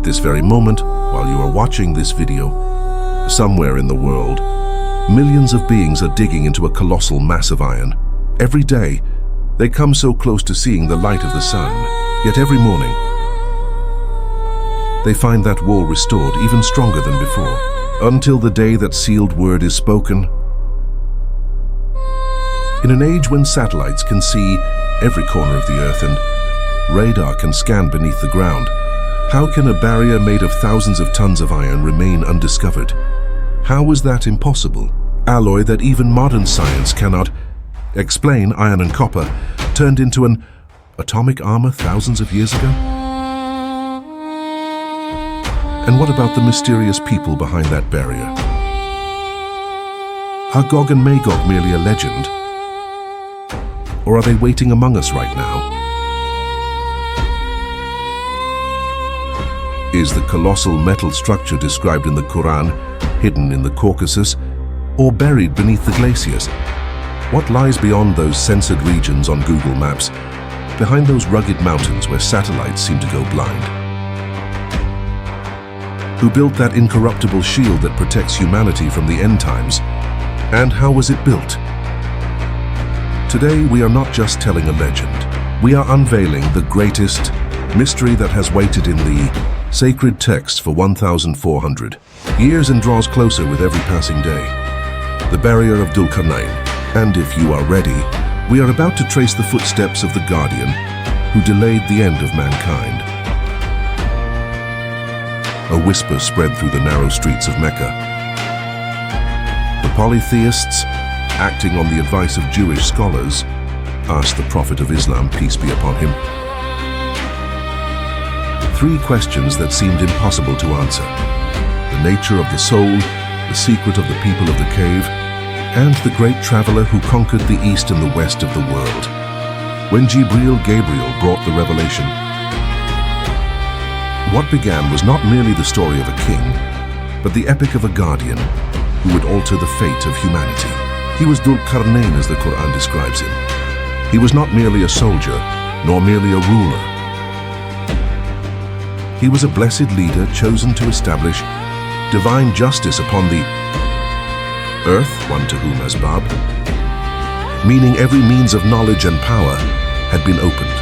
this very moment, while you are watching this video, somewhere in the world, millions of beings are digging into a colossal mass of iron. Every day, they come so close to seeing the light of the sun, yet every morning, they find that wall restored even stronger than before, until the day that sealed word is spoken. In an age when satellites can see every corner of the earth and radar can scan beneath the ground, how can a barrier made of thousands of tons of iron remain undiscovered? How was that impossible? Alloy that even modern science cannot explain, iron and copper, turned into an atomic armor thousands of years ago? And what about the mysterious people behind that barrier? Are Gog and Magog merely a legend? Or are they waiting among us right now? Is the colossal metal structure described in the Qur'an hidden in the Caucasus or buried beneath the glaciers? What lies beyond those censored regions on Google Maps, behind those rugged mountains where satellites seem to go blind? Who built that incorruptible shield that protects humanity from the end times? And how was it built? Today, we are not just telling a legend. We are unveiling the greatest mystery that has waited in the sacred text for 1,400 years and draws closer with every passing day. The barrier of Dhul-Qarnayn. And if you are ready, we are about to trace the footsteps of the Guardian who delayed the end of mankind. A whisper spread through the narrow streets of Mecca. The polytheists, acting on the advice of Jewish scholars, asked the Prophet of Islam, peace be upon him, 3 questions that seemed impossible to answer: the nature of the soul, the secret of the people of the cave, and the great traveler who conquered the east and the west of the world. When Gabriel brought the revelation, what began was not merely the story of a king, but the epic of a guardian who would alter the fate of humanity. He was Dhul-Qarnayn, as the Qur'an describes him. He was not merely a soldier, nor merely a ruler. He was a blessed leader chosen to establish divine justice upon the earth, one to whom asbab, meaning every means of knowledge and power had been opened.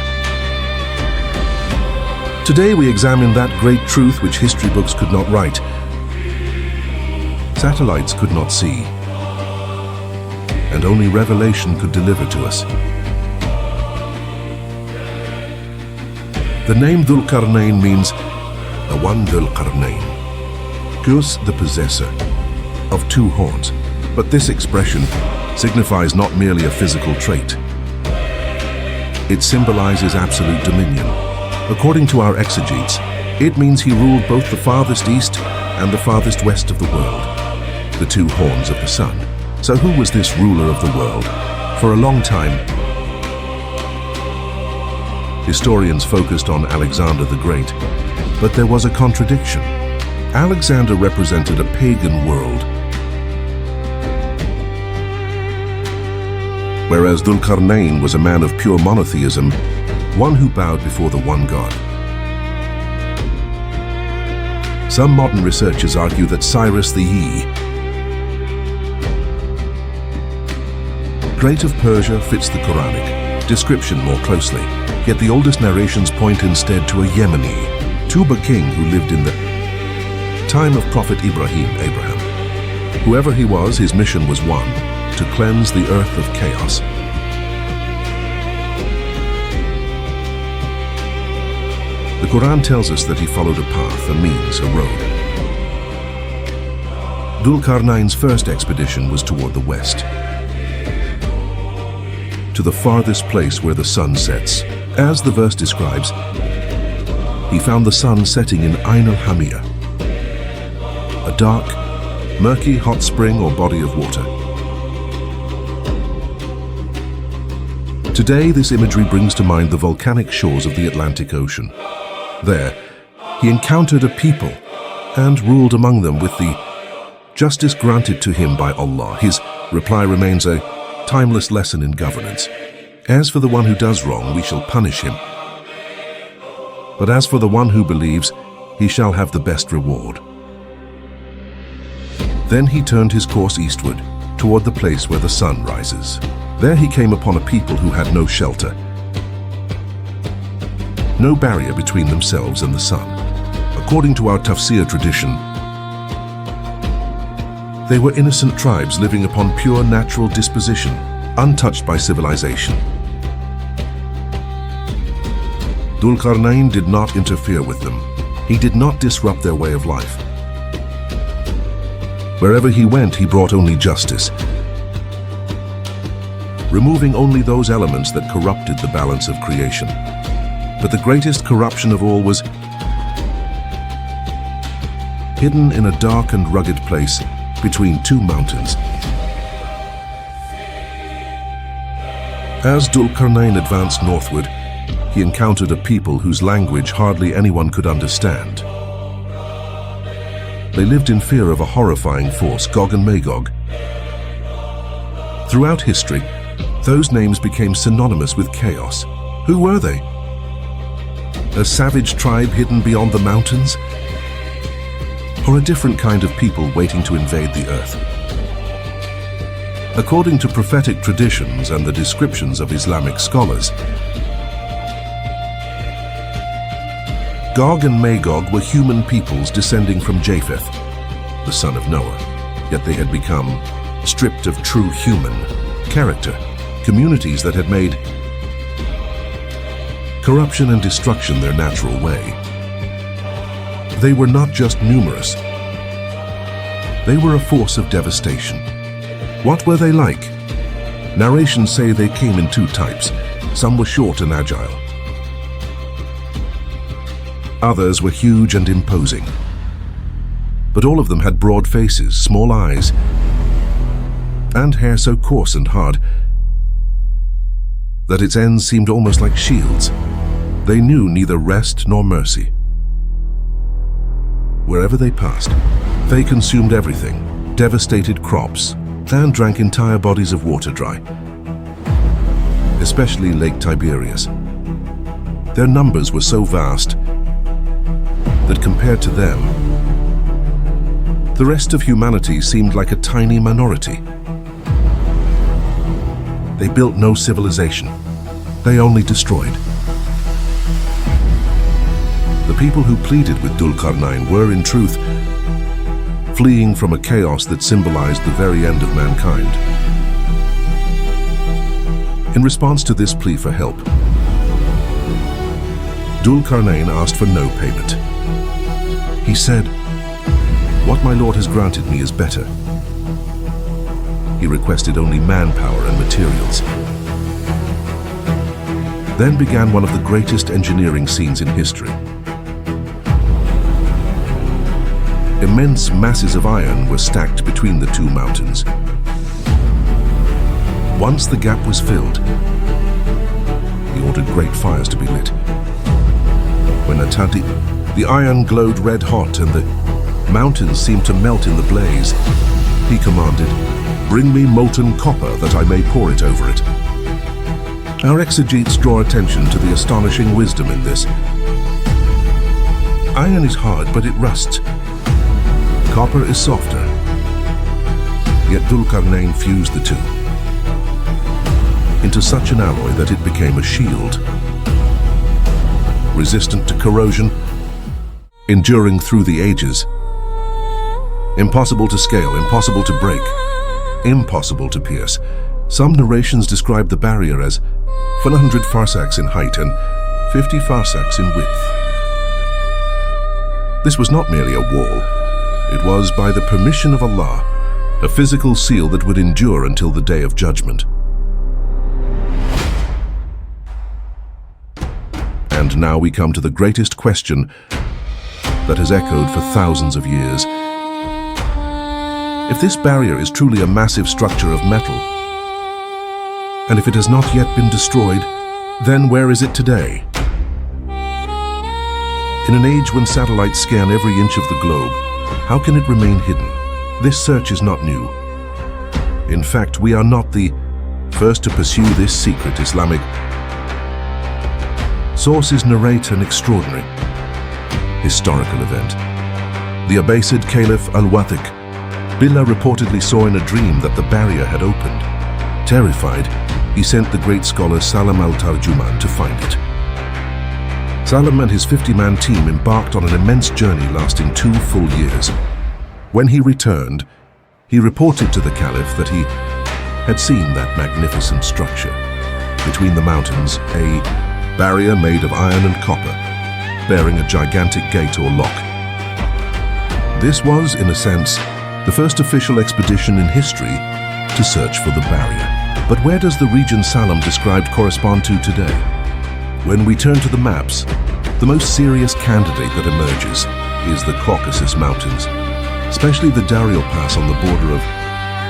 Today we examine that great truth which history books could not write, satellites could not see, and only revelation could deliver to us. The name Dhul-Qarnayn means the one Dhul-Qarnayn, Gus the possessor of 2 horns. But this expression signifies not merely a physical trait. It symbolizes absolute dominion. According to our exegetes, it means he ruled both the farthest east and the farthest west of the world, the 2 horns of the sun. So who was this ruler of the world? For a long time, historians focused on Alexander the Great, but there was a contradiction. Alexander represented a pagan world, whereas Dhul-Qarnayn was a man of pure monotheism, one who bowed before the one God. Some modern researchers argue that Cyrus the Great of Persia fits the Quranic description more closely, yet the oldest narrations point instead to a Yemeni, Tuba king who lived in the time of Prophet Abraham. Whoever he was, his mission was one: to cleanse the earth of chaos. The Quran tells us that he followed a path, a means, a road. Dhul-Qarnayn's first expedition was toward the west, to the farthest place where the sun sets. As the verse describes, he found the sun setting in Ain al-Hamiyah, a dark, murky hot spring or body of water. Today, this imagery brings to mind the volcanic shores of the Atlantic Ocean. There, he encountered a people and ruled among them with the justice granted to him by Allah. His reply remains a timeless lesson in governance. As for the one who does wrong, we shall punish him. But as for the one who believes, he shall have the best reward. Then he turned his course eastward, toward the place where the sun rises. There he came upon a people who had no shelter, no barrier between themselves and the sun. According to our tafsir tradition, they were innocent tribes living upon pure natural disposition, untouched by civilization. Dhul-Qarnayn did not interfere with them. He did not disrupt their way of life. Wherever he went, he brought only justice, removing only those elements that corrupted the balance of creation. But the greatest corruption of all was hidden in a dark and rugged place between two mountains. As Dhul-Qarnayn advanced northward, he encountered a people whose language hardly anyone could understand. They lived in fear of a horrifying force, Gog and Magog. Throughout history, those names became synonymous with chaos. Who were they? A savage tribe hidden beyond the mountains? Or a different kind of people waiting to invade the earth? According to prophetic traditions and the descriptions of Islamic scholars, Gog and Magog were human peoples descending from Japheth, the son of Noah, yet they had become stripped of true human character, communities that had made corruption and destruction their natural way. They were not just numerous, they were a force of devastation. What were they like? Narrations say they came in two types. Some were short and agile. Others were huge and imposing. But all of them had broad faces, small eyes, and hair so coarse and hard that its ends seemed almost like shields. They knew neither rest nor mercy. Wherever they passed, they consumed everything, devastated crops, and drank entire bodies of water dry, especially Lake Tiberias. Their numbers were so vast that compared to them, the rest of humanity seemed like a tiny minority. They built no civilization. They only destroyed. The people who pleaded with Dhul-Qarnayn were, in truth, fleeing from a chaos that symbolized the very end of mankind. In response to this plea for help, Dhul-Qarnayn asked for no payment. He said, "What my Lord has granted me is better." He requested only manpower and materials. Then began one of the greatest engineering scenes in history. Immense masses of iron were stacked between the two mountains. Once the gap was filled, he ordered great fires to be lit. When the iron glowed red hot and the mountains seemed to melt in the blaze, he commanded, "Bring me molten copper that I may pour it over it." Our exegetes draw attention to the astonishing wisdom in this. Iron is hard, but it rusts. Copper is softer. Yet Dhul-Qarnayn fused the two into such an alloy that it became a shield, resistant to corrosion, enduring through the ages. Impossible to scale, impossible to break, impossible to pierce. Some narrations describe the barrier as 100 farsakhs in height and 50 farsakhs in width. This was not merely a wall. It was, by the permission of Allah, a physical seal that would endure until the Day of Judgment. And now we come to the greatest question that has echoed for thousands of years. If this barrier is truly a massive structure of metal, and if it has not yet been destroyed, then where is it today? In an age when satellites scan every inch of the globe, how can it remain hidden? This search is not new. In fact, we are not the first to pursue this secret. Islamic sources narrate an extraordinary, historical event. The Abbasid Caliph al-Wathiq Billah reportedly saw in a dream that the barrier had opened. Terrified, he sent the great scholar Salam al-Tarjuman to find it. Salam and his 50-man team embarked on an immense journey lasting 2 full years. When he returned, he reported to the Caliph that he had seen that magnificent structure. Between the mountains, a barrier made of iron and copper, bearing a gigantic gate or lock. This was, in a sense, the first official expedition in history to search for the barrier. But where does the region Salam described correspond to today? When we turn to the maps, the most serious candidate that emerges is the Caucasus Mountains, especially the Darial Pass on the border of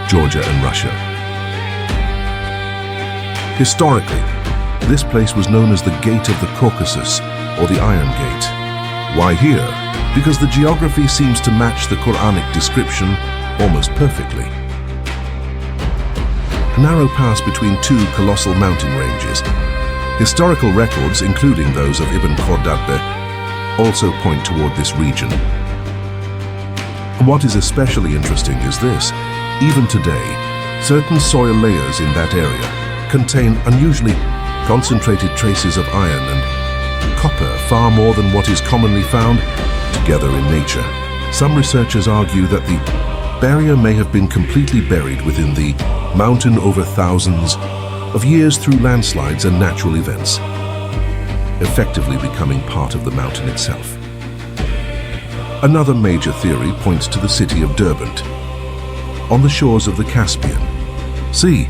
Georgia and Russia. Historically, this place was known as the Gate of the Caucasus, or the Iron Gate. Why here? Because the geography seems to match the Quranic description almost perfectly. A narrow pass between 2 colossal mountain ranges. Historical records, including those of Ibn Khordadbeh, also point toward this region. And what is especially interesting is this: even today, certain soil layers in that area contain unusually concentrated traces of iron and copper, far more than what is commonly found together in nature. Some researchers argue that the barrier may have been completely buried within the mountain over thousands of years through landslides and natural events, effectively becoming part of the mountain itself. Another major theory points to the city of Derbent, on the shores of the Caspian. See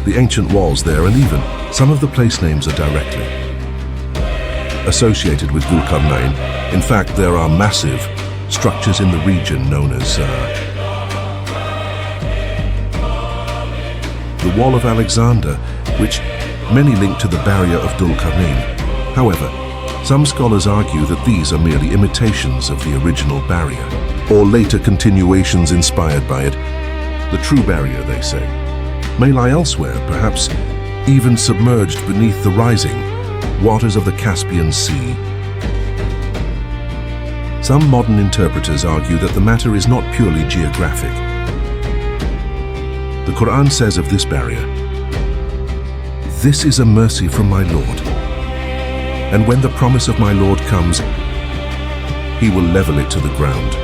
the ancient walls there, and even some of the place names are directly associated with Dhul-Qarnayn. In fact, there are massive structures in the region known as the Wall of Alexander, which many link to the barrier of Dhul-Qarnayn. However, some scholars argue that these are merely imitations of the original barrier, or later continuations inspired by it. The true barrier, they say, may lie elsewhere, perhaps even submerged beneath the rising waters of the Caspian Sea. Some modern interpreters argue that the matter is not purely geographic. The Qur'an says of this barrier, "This is a mercy from my Lord, and when the promise of my Lord comes, he will level it to the ground."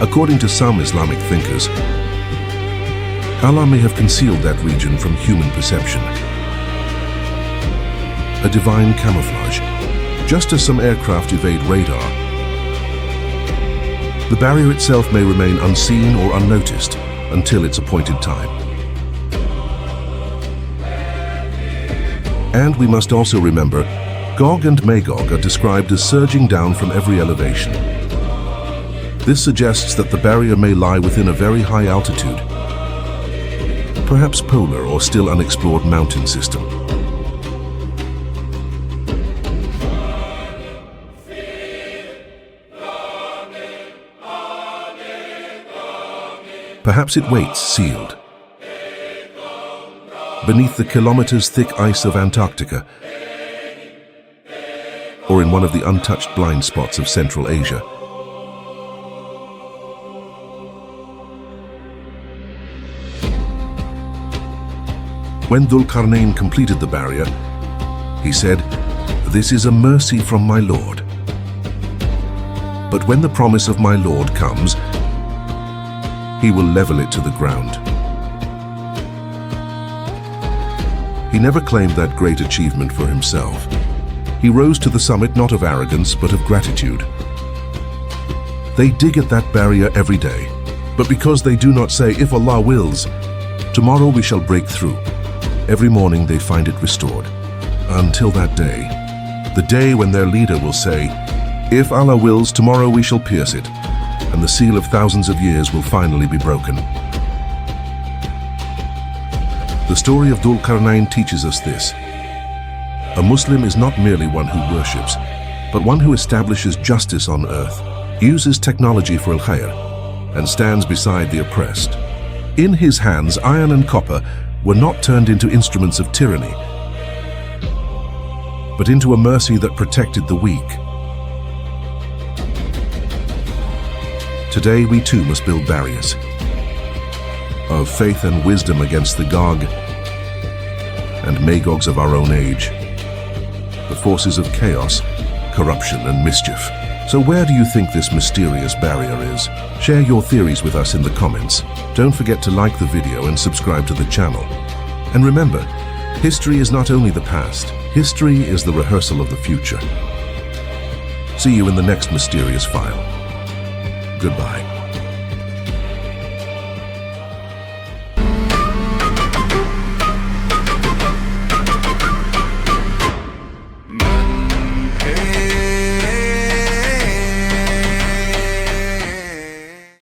According to some Islamic thinkers, Allah may have concealed that region from human perception. A divine camouflage, just as some aircraft evade radar. The barrier itself may remain unseen or unnoticed until its appointed time. And we must also remember, Gog and Magog are described as surging down from every elevation. This suggests that the barrier may lie within a very high altitude, perhaps polar or still unexplored mountain system. Perhaps it waits sealed beneath the kilometers thick ice of Antarctica, or in one of the untouched blind spots of Central Asia. When Dhul-Qarnayn completed the barrier, he said, "This is a mercy from my Lord. But when the promise of my Lord comes, he will level it to the ground." He never claimed that great achievement for himself. He rose to the summit not of arrogance, but of gratitude. They dig at that barrier every day, but because they do not say, "If Allah wills, tomorrow we shall break through," every morning they find it restored. Until that day, the day when their leader will say, "If Allah wills, tomorrow we shall pierce it," and the seal of thousands of years will finally be broken. The story of Dhul-Qarnayn teaches us this. A Muslim is not merely one who worships, but one who establishes justice on earth, uses technology for al-khair, and stands beside the oppressed. In his hands, iron and copper were not turned into instruments of tyranny, but into a mercy that protected the weak. Today we too must build barriers of faith and wisdom against the Gog and Magogs of our own age, the forces of chaos, corruption and mischief. So where do you think this mysterious barrier is? Share your theories with us in the comments. Don't forget to like the video and subscribe to the channel. And remember, history is not only the past, history is the rehearsal of the future. See you in the next mysterious file. Goodbye.